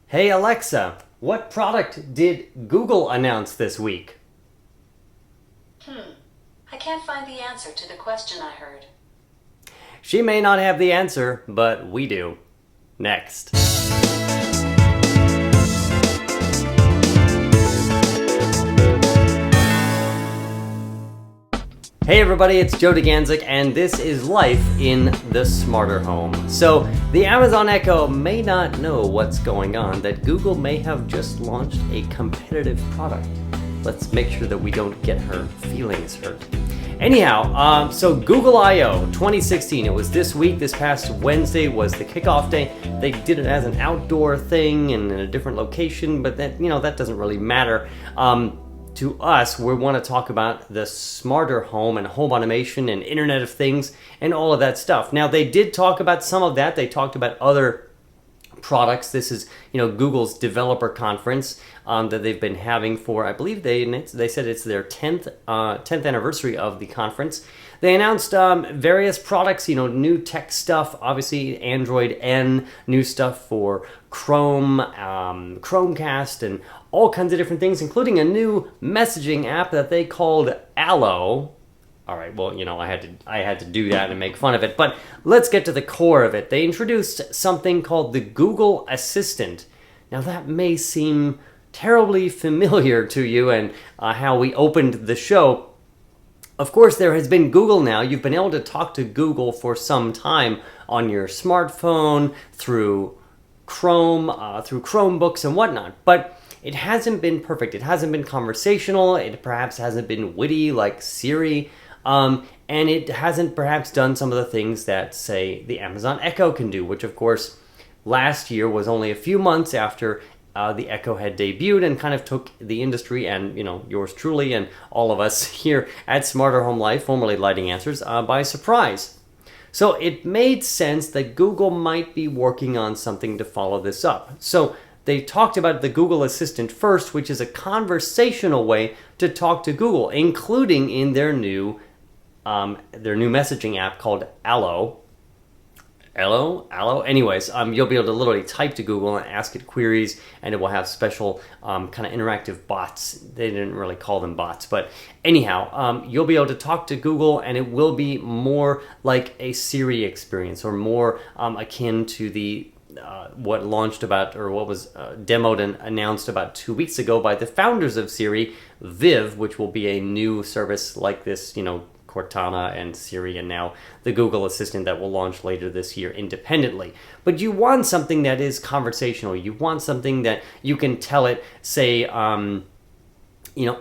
Hey Alexa, what product did Google announce this week? I can't find the answer to the question I heard. She may not have the answer, but we do. Next. Hey everybody, it's Joe DeGanzik, and this is Life in the Smarter Home. So, the Amazon Echo may not know what's going on, that Google may have just launched a competitive product. Let's make sure that we don't get her feelings hurt. Anyhow, so Google I/O 2016, it was this week, this past Wednesday was the kickoff day. They did it as an outdoor thing and in a different location, but that doesn't really matter. To us, we want to talk about the smarter home and home automation and Internet of Things and all of that stuff. Now, they did talk about some of that. They talked about other products. This is, Google's developer conference that they've been having for, I believe they said it's their 10th anniversary of the conference. They announced various products, new tech stuff, obviously Android N, new stuff for Chrome, Chromecast, and all kinds of different things, including a new messaging app that they called Allo. All right, well, I had to do that and make fun of it, but let's get to the core of it. They introduced something called the Google Assistant. Now, that may seem terribly familiar to you and how we opened the show. Of course, there has been Google now. You've been able to talk to Google for some time on your smartphone, through Chrome, through Chromebooks and whatnot, but it hasn't been perfect. It hasn't been conversational. It perhaps hasn't been witty like Siri. And it hasn't perhaps done some of the things that, say, the Amazon Echo can do, which, of course, last year was only a few months after the Echo had debuted and kind of took the industry and, yours truly and all of us here at Smarter Home Life, formerly Lighting Answers, by surprise. So it made sense that Google might be working on something to follow this up. So they talked about the Google Assistant first, which is a conversational way to talk to Google, including in their new messaging app called Allo. Allo. Anyways, you'll be able to literally type to Google and ask it queries, and it will have special kind of interactive bots. They didn't really call them bots, but anyhow, you'll be able to talk to Google, and it will be more like a Siri experience, or more akin to the what launched about, or what was demoed and announced about 2 weeks ago by the founders of Siri, Viv, which will be a new service like this, Cortana and Siri, and now the Google Assistant that will launch later this year independently. But you want something that is conversational. You want something that you can tell it, say,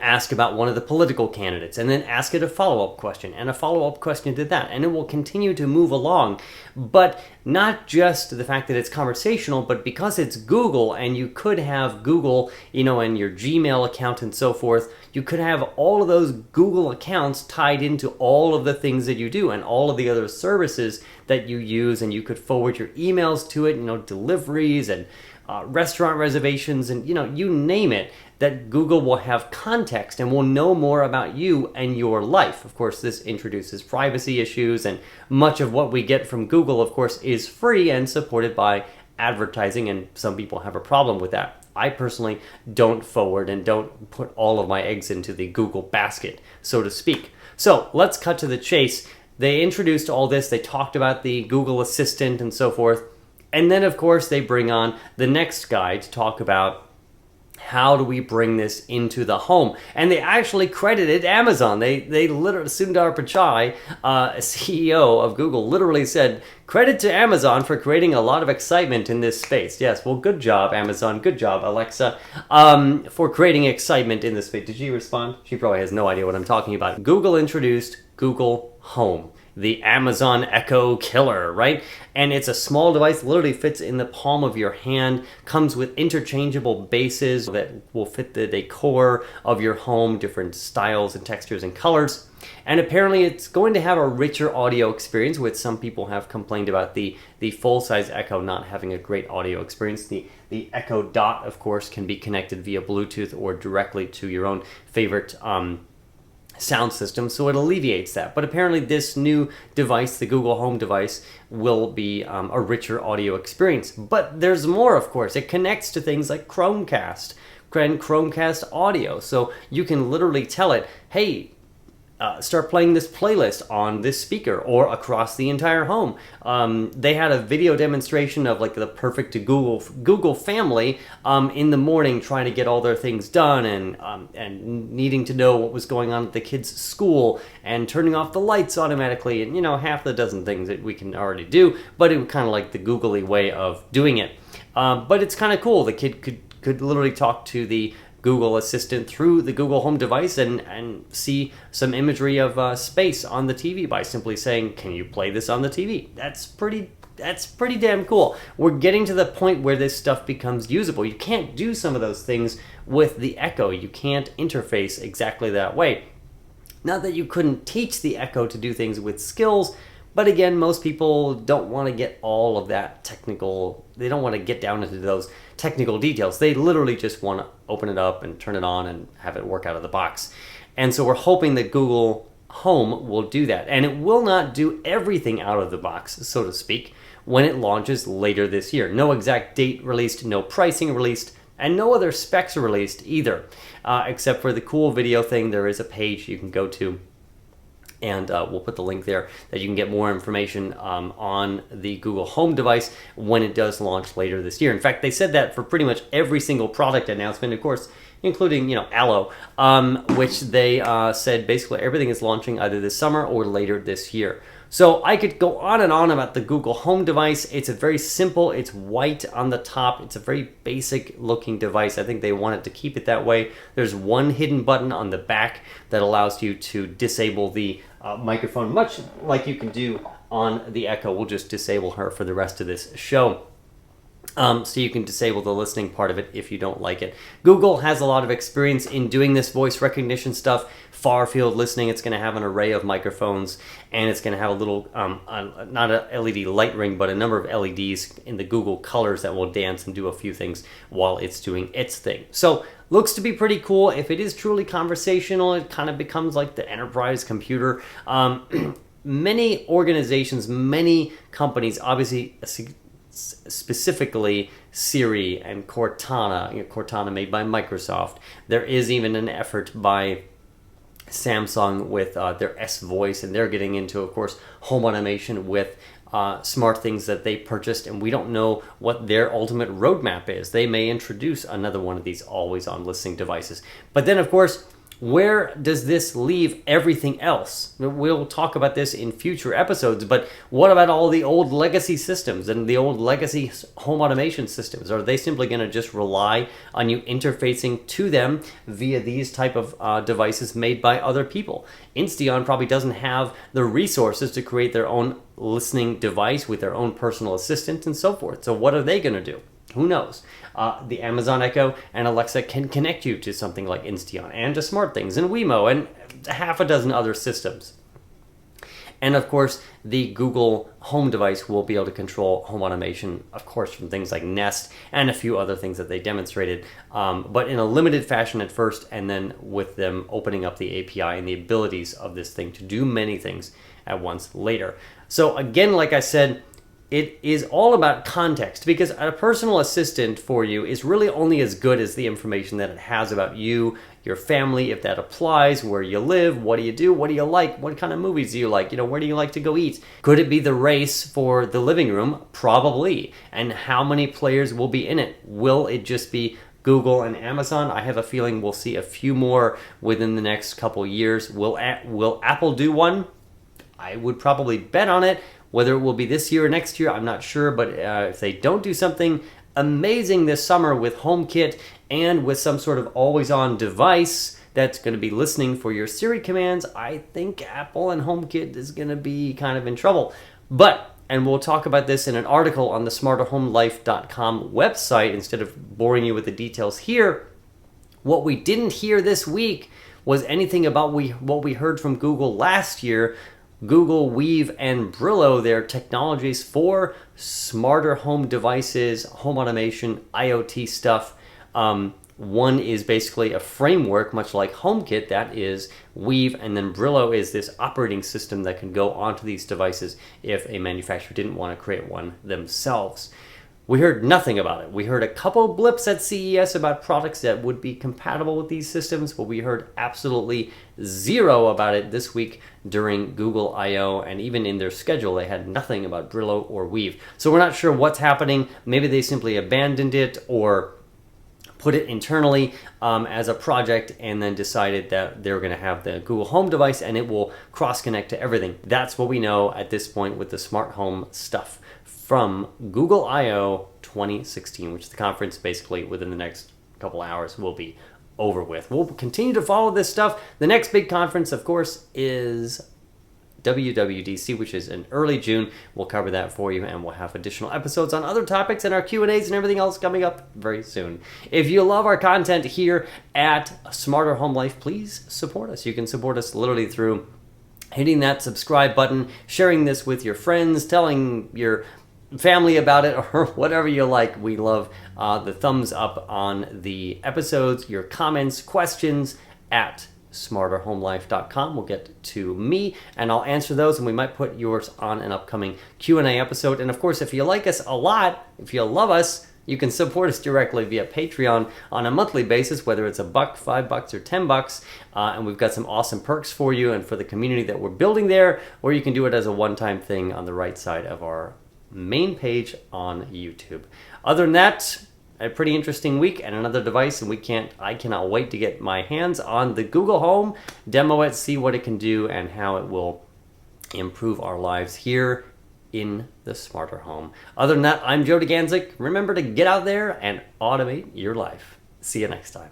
ask about one of the political candidates, and then ask it a follow-up question, and a follow-up question to that, and it will continue to move along. But not just the fact that it's conversational, but because it's Google, and you could have Google, and your Gmail account and so forth, you could have all of those Google accounts tied into all of the things that you do, and all of the other services that you use, and you could forward your emails to it, deliveries and restaurant reservations, and you name it, that Google will have context and will know more about you and your life. Of course, this introduces privacy issues, and much of what we get from Google, of course, is free and supported by advertising, and some people have a problem with that. I personally don't forward and don't put all of my eggs into the Google basket, so to speak. So let's cut to the chase. They introduced all this. They talked about the Google Assistant and so forth. And then, of course, they bring on the next guy to talk about how do we bring this into the home? And they actually credited Amazon. They literally, Sundar Pichai, CEO of Google, literally said, credit to Amazon for creating a lot of excitement in this space. Yes, well, good job, Amazon. Good job, Alexa, for creating excitement in this space. Did she respond? She probably has no idea what I'm talking about. Google introduced Google Home, the Amazon Echo killer, right? And it's a small device, literally fits in the palm of your hand, comes with interchangeable bases that will fit the decor of your home, different styles and textures and colors. And apparently it's going to have a richer audio experience, which some people have complained about the full-size Echo not having a great audio experience. The Echo Dot, of course, can be connected via Bluetooth or directly to your own favorite sound system, so it alleviates that. But apparently this new device, the Google Home device, will be a richer audio experience. But there's more, of course. It connects to things like Chromecast and Chromecast audio, so you can literally tell it, hey, start playing this playlist on this speaker or across the entire home. They had a video demonstration of like the perfect Google family in the morning, trying to get all their things done and needing to know what was going on at the kids' school and turning off the lights automatically, and half the dozen things that we can already do, but it was kind of like the googly way of doing it. But it's kind of cool. The kid could literally talk to the Google Assistant through the Google Home device and see some imagery of space on the TV by simply saying, can you play this on the TV? That's pretty damn cool. We're getting to the point where this stuff becomes usable. You can't do some of those things with the Echo. You can't interface exactly that way. Not that you couldn't teach the Echo to do things with skills, but again, most people don't want to get all of that technical. They don't want to get down into those technical details. They literally just want to open it up and turn it on and have it work out of the box. And so we're hoping that Google Home will do that. And it will not do everything out of the box, so to speak, when it launches later this year. No exact date released, no pricing released, and no other specs released either. Except for the cool video thing, there is a page you can go to, and we'll put the link there that you can get more information on the Google Home device when it does launch later this year. In fact, they said that for pretty much every single product announcement, of course, including Allo, which they said basically everything is launching either this summer or later this year. So I could go on and on about the Google Home device. It's a very simple, it's white on the top. It's a very basic looking device. I think they wanted to keep it that way. There's one hidden button on the back that allows you to disable the microphone, much like you can do on the Echo. We'll just disable her for the rest of this show. So you can disable the listening part of it if you don't like it. Google has a lot of experience in doing this voice recognition stuff. Far field listening, it's going to have an array of microphones, and it's going to have a little, not a LED light ring, but a number of LEDs in the Google colors that will dance and do a few things while it's doing its thing. So looks to be pretty cool. If it is truly conversational, it kind of becomes like the enterprise computer. Many organizations, many companies, obviously specifically Siri and Cortana, Cortana made by Microsoft. There is even an effort by Samsung with their S Voice, and they're getting into, of course, home automation with smart things that they purchased, and we don't know what their ultimate roadmap is. They may introduce another one of these always-on listening devices. But then, of course, where does this leave everything else? We'll talk about this in future episodes, but what about all the old legacy systems and the old legacy home automation systems? Are they simply going to just rely on you interfacing to them via these type of devices made by other people? Insteon probably doesn't have the resources to create their own listening device with their own personal assistant and so forth. So what are they going to do? Who knows? The Amazon Echo and Alexa can connect you to something like Insteon and to SmartThings and Wemo and half a dozen other systems. And of course, the Google Home device will be able to control home automation, of course, from things like Nest and a few other things that they demonstrated, but in a limited fashion at first, and then with them opening up the API and the abilities of this thing to do many things at once later. So again, like I said, it is all about context, because a personal assistant for you is really only as good as the information that it has about you, your family, if that applies, where you live, what do, what do you like, what kind of movies do you like, where do you like to go eat? Could it be the race for the living room? Probably. And how many players will be in it? Will it just be Google and Amazon? I have a feeling we'll see a few more within the next couple years. Will Apple do one? I would probably bet on it. Whether it will be this year or next year, I'm not sure, but if they don't do something amazing this summer with HomeKit and with some sort of always-on device that's going to be listening for your Siri commands, I think Apple and HomeKit is going to be kind of in trouble. But, and we'll talk about this in an article on the smarterhomelife.com website instead of boring you with the details here, what we didn't hear this week was anything about what we heard from Google last year. Google Weave and Brillo, their technologies for smarter home devices, home automation, IoT stuff. One is basically a framework, much like HomeKit, that is Weave, and then Brillo is this operating system that can go onto these devices if a manufacturer didn't want to create one themselves. We heard nothing about it. We heard a couple blips at CES about products that would be compatible with these systems, but we heard absolutely zero about it this week during Google I/O, and even in their schedule, they had nothing about Brillo or Weave. So we're not sure what's happening. Maybe they simply abandoned it or put it internally as a project and then decided that they were going to have the Google Home device and it will cross-connect to everything. That's what we know at this point with the smart home stuff from Google I/O 2016, which is the conference basically within the next couple hours will be over with. We'll continue to follow this stuff. The next big conference, of course, is WWDC, which is in early June. We'll cover that for you, and we'll have additional episodes on other topics and our Q&As and everything else coming up very soon. If you love our content here at Smarter Home Life, please support us. You can support us literally through hitting that subscribe button, sharing this with your friends, telling your family about it, or whatever you like. We love the thumbs up on the episodes, your comments, questions at smarterhomelife.com will get to me, and I'll answer those, and we might put yours on an upcoming Q&A episode. And of course, if you like us a lot, if you love us, you can support us directly via Patreon on a monthly basis, whether it's $1, $5, or $10. And we've got some awesome perks for you and for the community that we're building there, or you can do it as a one-time thing on the right side of our main page on YouTube. Other than that, a pretty interesting week and another device, and I cannot wait to get my hands on the Google Home, demo it, see what it can do, and how it will improve our lives here in the smarter home. Other than that, I'm Joe DeGanzik. Remember to get out there and automate your life. See you next time.